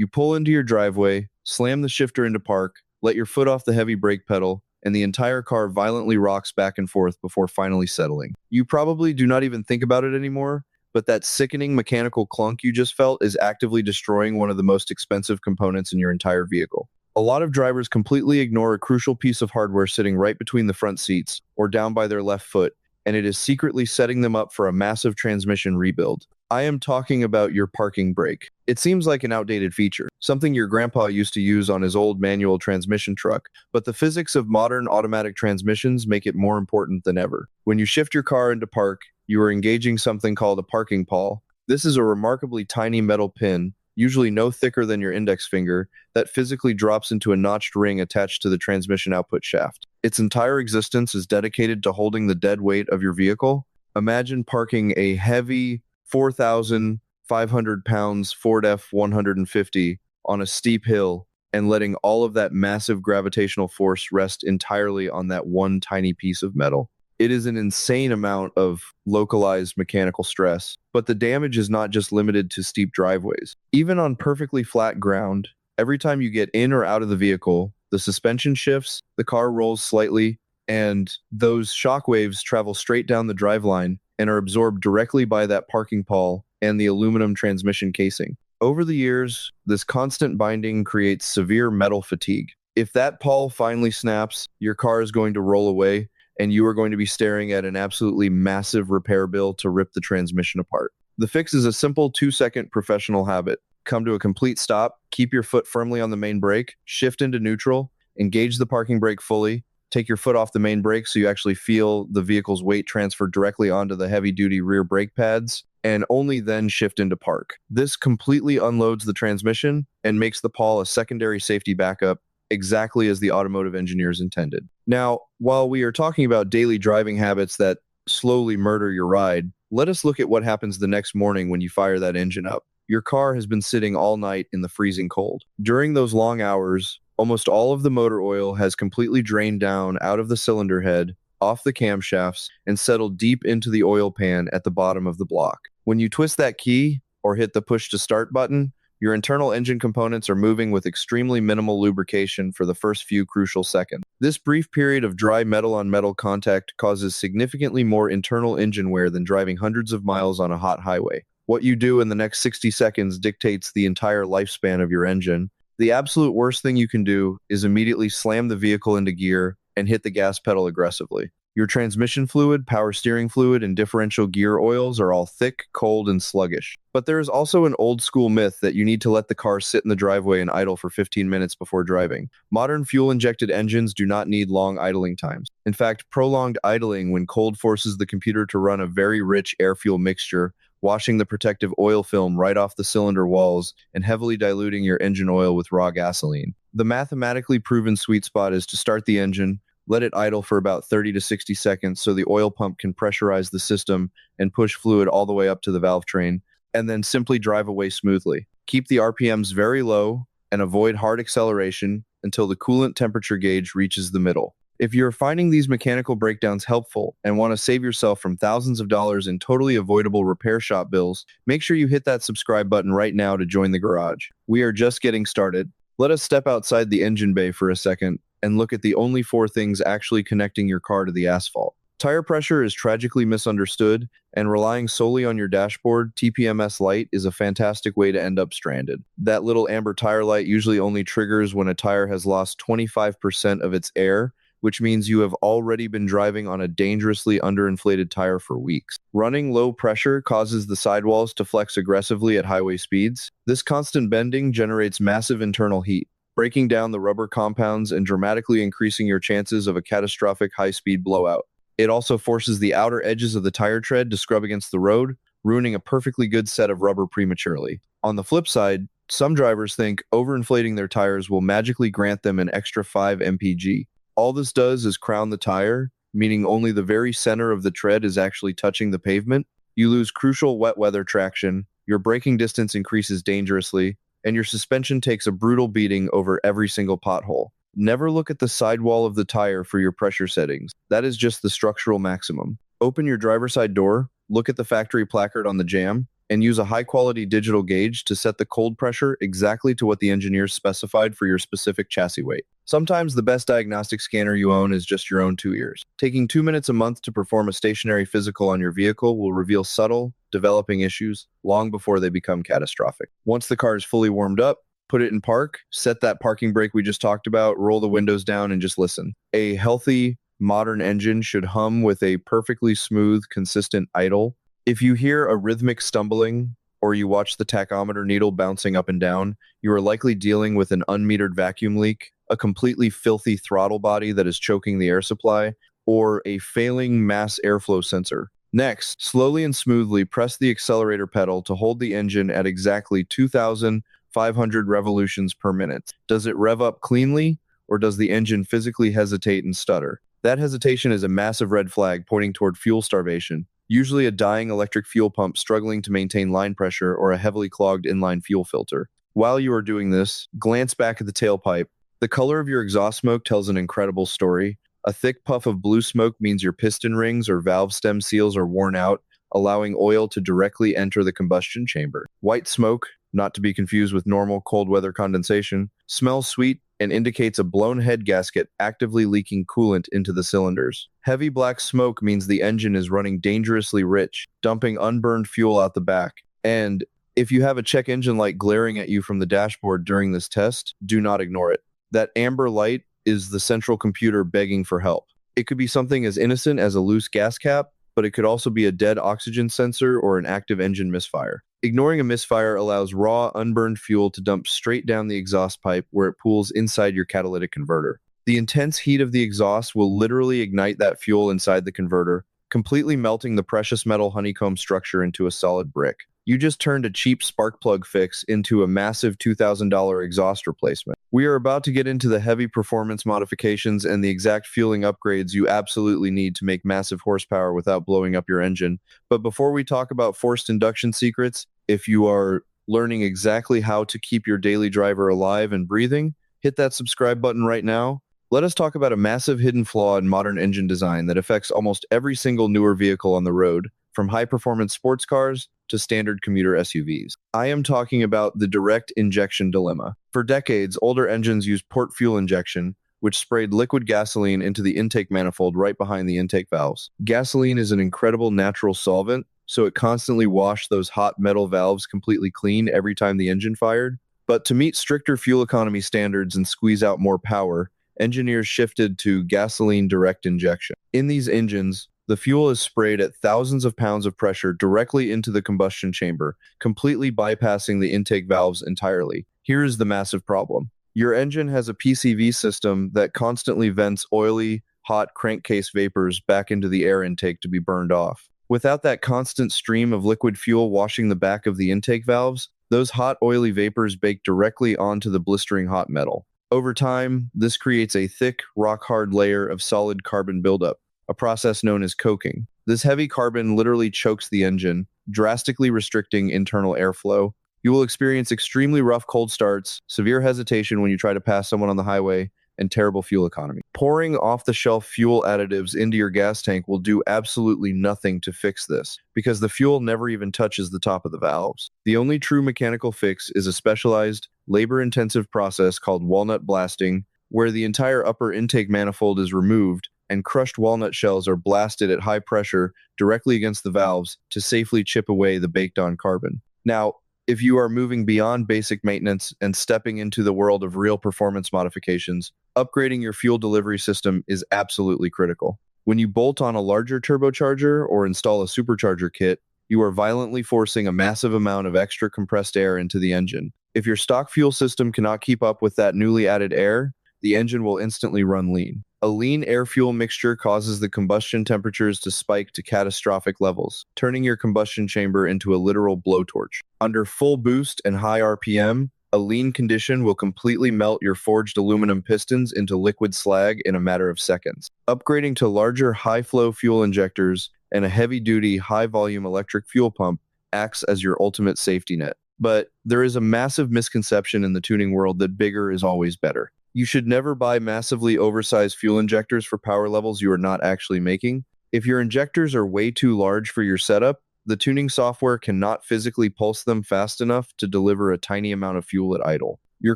You pull into your driveway, slam the shifter into park, let your foot off the heavy brake pedal, and the entire car violently rocks back and forth before finally settling. You probably do not even think about it anymore, but that sickening mechanical clunk you just felt is actively destroying one of the most expensive components in your entire vehicle. A lot of drivers completely ignore a crucial piece of hardware sitting right between the front seats or down by their left foot, and it is secretly setting them up for a massive transmission rebuild. I am talking about your parking brake. It seems like an outdated feature, something your grandpa used to use on his old manual transmission truck, but the physics of modern automatic transmissions make it more important than ever. When you shift your car into park, you are engaging something called a parking pawl. This is a remarkably tiny metal pin, usually no thicker than your index finger, that physically drops into a notched ring attached to the transmission output shaft. Its entire existence is dedicated to holding the dead weight of your vehicle. Imagine parking a heavy 4,500 pounds Ford F-150 on a steep hill and letting all of that massive gravitational force rest entirely on that one tiny piece of metal. It is an insane amount of localized mechanical stress, but the damage is not just limited to steep driveways. Even on perfectly flat ground, every time you get in or out of the vehicle, the suspension shifts, the car rolls slightly, and those shock waves travel straight down the driveline and are absorbed directly by that parking pawl and the aluminum transmission casing. Over the years, this constant binding creates severe metal fatigue. If that pawl finally snaps, your car is going to roll away, and you are going to be staring at an absolutely massive repair bill to rip the transmission apart. The fix is a simple 2-second professional habit. Come to a complete stop, keep your foot firmly on the main brake, shift into neutral, engage the parking brake fully, take your foot off the main brake so you actually feel the vehicle's weight transfer directly onto the heavy-duty rear brake pads, and only then shift into park. This completely unloads the transmission and makes the pawl a secondary safety backup, exactly as the automotive engineers intended. Now, while we are talking about daily driving habits that slowly murder your ride, let us look at what happens the next morning when you fire that engine up. Your car has been sitting all night in the freezing cold. During those long hours, almost all of the motor oil has completely drained down out of the cylinder head, off the camshafts, and settled deep into the oil pan at the bottom of the block. When you twist that key or hit the push to start button, your internal engine components are moving with extremely minimal lubrication for the first few crucial seconds. This brief period of dry metal-on-metal contact causes significantly more internal engine wear than driving hundreds of miles on a hot highway. What you do in the next 60 seconds dictates the entire lifespan of your engine. The absolute worst thing you can do is immediately slam the vehicle into gear and hit the gas pedal aggressively. Your transmission fluid, power steering fluid, and differential gear oils are all thick, cold, and sluggish. But there is also an old-school myth that you need to let the car sit in the driveway and idle for 15 minutes before driving. Modern fuel-injected engines do not need long idling times. In fact, prolonged idling when cold forces the computer to run a very rich air-fuel mixture, washing the protective oil film right off the cylinder walls, and heavily diluting your engine oil with raw gasoline. The mathematically proven sweet spot is to start the engine, let it idle for about 30 to 60 seconds so the oil pump can pressurize the system and push fluid all the way up to the valve train, and then simply drive away smoothly. Keep the RPMs very low and avoid hard acceleration until the coolant temperature gauge reaches the middle. If you're finding these mechanical breakdowns helpful and want to save yourself from thousands of dollars in totally avoidable repair shop bills, make sure you hit that subscribe button right now to join the garage. We are just getting started. Let us step outside the engine bay for a second and look at the only 4 things actually connecting your car to the asphalt. Tire pressure is tragically misunderstood, and relying solely on your dashboard, TPMS light is a fantastic way to end up stranded. That little amber tire light usually only triggers when a tire has lost 25% of its air, which means you have already been driving on a dangerously underinflated tire for weeks. Running low pressure causes the sidewalls to flex aggressively at highway speeds. This constant bending generates massive internal heat, breaking down the rubber compounds and dramatically increasing your chances of a catastrophic high-speed blowout. It also forces the outer edges of the tire tread to scrub against the road, ruining a perfectly good set of rubber prematurely. On the flip side, some drivers think overinflating their tires will magically grant them an extra 5 mpg. All this does is crown the tire, meaning only the very center of the tread is actually touching the pavement. You lose crucial wet weather traction, your braking distance increases dangerously, and your suspension takes a brutal beating over every single pothole. Never look at the sidewall of the tire for your pressure settings. That is just the structural maximum. Open your driver's side door, look at the factory placard on the jamb, and use a high-quality digital gauge to set the cold pressure exactly to what the engineers specified for your specific chassis weight. Sometimes the best diagnostic scanner you own is just your own two ears. Taking 2 minutes a month to perform a stationary physical on your vehicle will reveal subtle, developing issues long before they become catastrophic. Once the car is fully warmed up, put it in park, set that parking brake we just talked about, roll the windows down, and just listen. A healthy, modern engine should hum with a perfectly smooth, consistent idle. If you hear a rhythmic stumbling, or you watch the tachometer needle bouncing up and down, you are likely dealing with an unmetered vacuum leak, a completely filthy throttle body that is choking the air supply, or a failing mass airflow sensor. Next, slowly and smoothly press the accelerator pedal to hold the engine at exactly 2,500 revolutions per minute. Does it rev up cleanly, or does the engine physically hesitate and stutter? That hesitation is a massive red flag pointing toward fuel starvation, usually a dying electric fuel pump struggling to maintain line pressure or a heavily clogged inline fuel filter. While you are doing this, glance back at the tailpipe. The color of your exhaust smoke tells an incredible story. A thick puff of blue smoke means your piston rings or valve stem seals are worn out, allowing oil to directly enter the combustion chamber. White smoke, not to be confused with normal cold weather condensation, smells sweet and indicates a blown head gasket actively leaking coolant into the cylinders. Heavy black smoke means the engine is running dangerously rich, dumping unburned fuel out the back. And if you have a check engine light glaring at you from the dashboard during this test, do not ignore it. That amber light is the central computer begging for help. It could be something as innocent as a loose gas cap, but it could also be a dead oxygen sensor or an active engine misfire. Ignoring a misfire allows raw, unburned fuel to dump straight down the exhaust pipe where it pools inside your catalytic converter. The intense heat of the exhaust will literally ignite that fuel inside the converter, completely melting the precious metal honeycomb structure into a solid brick. You just turned a cheap spark plug fix into a massive $2,000 exhaust replacement. We are about to get into the heavy performance modifications and the exact fueling upgrades you absolutely need to make massive horsepower without blowing up your engine. But before we talk about forced induction secrets, if you are learning exactly how to keep your daily driver alive and breathing, hit that subscribe button right now. Let us talk about a massive hidden flaw in modern engine design that affects almost every single newer vehicle on the road, from high-performance sports cars to standard commuter SUVs. I am talking about the direct injection dilemma. For decades, older engines used port fuel injection, which sprayed liquid gasoline into the intake manifold right behind the intake valves. Gasoline is an incredible natural solvent, so it constantly washed those hot metal valves completely clean every time the engine fired. But to meet stricter fuel economy standards and squeeze out more power, engineers shifted to gasoline direct injection. In these engines, the fuel is sprayed at thousands of pounds of pressure directly into the combustion chamber, completely bypassing the intake valves entirely. Here is the massive problem. Your engine has a PCV system that constantly vents oily, hot crankcase vapors back into the air intake to be burned off. Without that constant stream of liquid fuel washing the back of the intake valves, those hot, oily vapors bake directly onto the blistering hot metal. Over time, this creates a thick, rock-hard layer of solid carbon buildup, a process known as coking. This heavy carbon literally chokes the engine, drastically restricting internal airflow. You will experience extremely rough cold starts, severe hesitation when you try to pass someone on the highway, and terrible fuel economy. Pouring off-the-shelf fuel additives into your gas tank will do absolutely nothing to fix this, because the fuel never even touches the top of the valves. The only true mechanical fix is a specialized, labor-intensive process called walnut blasting, where the entire upper intake manifold is removed and crushed walnut shells are blasted at high pressure directly against the valves to safely chip away the baked-on carbon. Now, if you are moving beyond basic maintenance and stepping into the world of real performance modifications, upgrading your fuel delivery system is absolutely critical. When you bolt on a larger turbocharger or install a supercharger kit, you are violently forcing a massive amount of extra compressed air into the engine. If your stock fuel system cannot keep up with that newly added air, the engine will instantly run lean. A lean air-fuel mixture causes the combustion temperatures to spike to catastrophic levels, turning your combustion chamber into a literal blowtorch. Under full boost and high RPM, a lean condition will completely melt your forged aluminum pistons into liquid slag in a matter of seconds. Upgrading to larger high-flow fuel injectors and a heavy-duty, high-volume electric fuel pump acts as your ultimate safety net. But there is a massive misconception in the tuning world that bigger is always better. You should never buy massively oversized fuel injectors for power levels you are not actually making. If your injectors are way too large for your setup, The tuning software cannot physically pulse them fast enough to deliver a tiny amount of fuel at idle. Your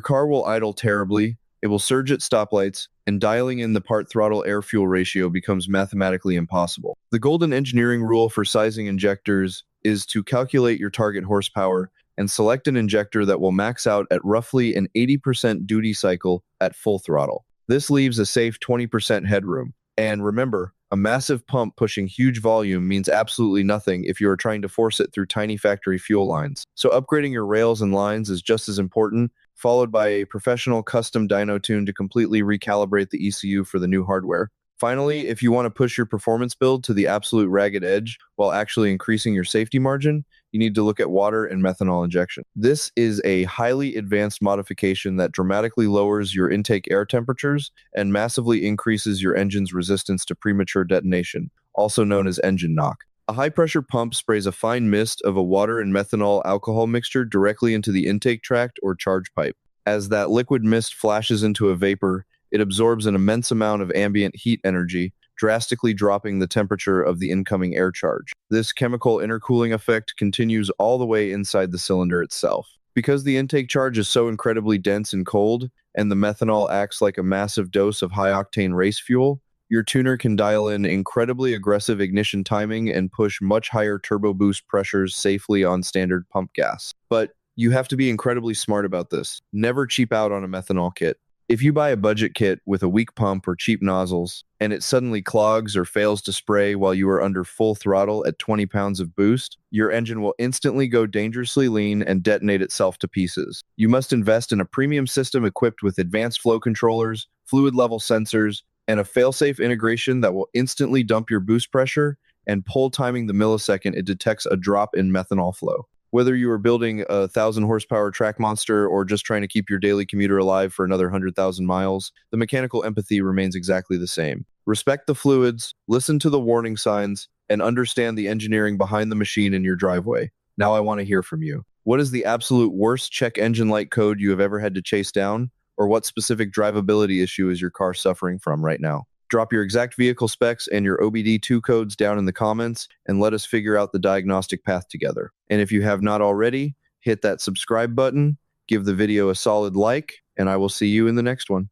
car will idle terribly, it will surge at stoplights, and dialing in the part throttle air-fuel ratio becomes mathematically impossible. The golden engineering rule for sizing injectors is to calculate your target horsepower and select an injector that will max out at roughly an 80% duty cycle at full throttle. This leaves a safe 20% headroom. And remember, a massive pump pushing huge volume means absolutely nothing if you are trying to force it through tiny factory fuel lines. So upgrading your rails and lines is just as important, followed by a professional custom dyno tune to completely recalibrate the ECU for the new hardware. Finally, if you want to push your performance build to the absolute ragged edge while actually increasing your safety margin, you need to look at water and methanol injection. This is a highly advanced modification that dramatically lowers your intake air temperatures and massively increases your engine's resistance to premature detonation, also known as engine knock. A high-pressure pump sprays a fine mist of a water and methanol alcohol mixture directly into the intake tract or charge pipe. As that liquid mist flashes into a vapor, it absorbs an immense amount of ambient heat energy, drastically dropping the temperature of the incoming air charge. This chemical intercooling effect continues all the way inside the cylinder itself. Because the intake charge is so incredibly dense and cold, and the methanol acts like a massive dose of high-octane race fuel, your tuner can dial in incredibly aggressive ignition timing and push much higher turbo boost pressures safely on standard pump gas. But you have to be incredibly smart about this. Never cheap out on a methanol kit. If you buy a budget kit with a weak pump or cheap nozzles, and it suddenly clogs or fails to spray while you are under full throttle at 20 pounds of boost, your engine will instantly go dangerously lean and detonate itself to pieces. You must invest in a premium system equipped with advanced flow controllers, fluid level sensors, and a fail-safe integration that will instantly dump your boost pressure and pull timing the millisecond it detects a drop in methanol flow. Whether you are building a 1,000 horsepower track monster or just trying to keep your daily commuter alive for another 100,000 miles, the mechanical empathy remains exactly the same. Respect the fluids, listen to the warning signs, and understand the engineering behind the machine in your driveway. Now I want to hear from you. What is the absolute worst check engine light code you have ever had to chase down? Or what specific drivability issue is your car suffering from right now? Drop your exact vehicle specs and your OBD2 codes down in the comments and let us figure out the diagnostic path together. And if you have not already, hit that subscribe button, give the video a solid like, and I will see you in the next one.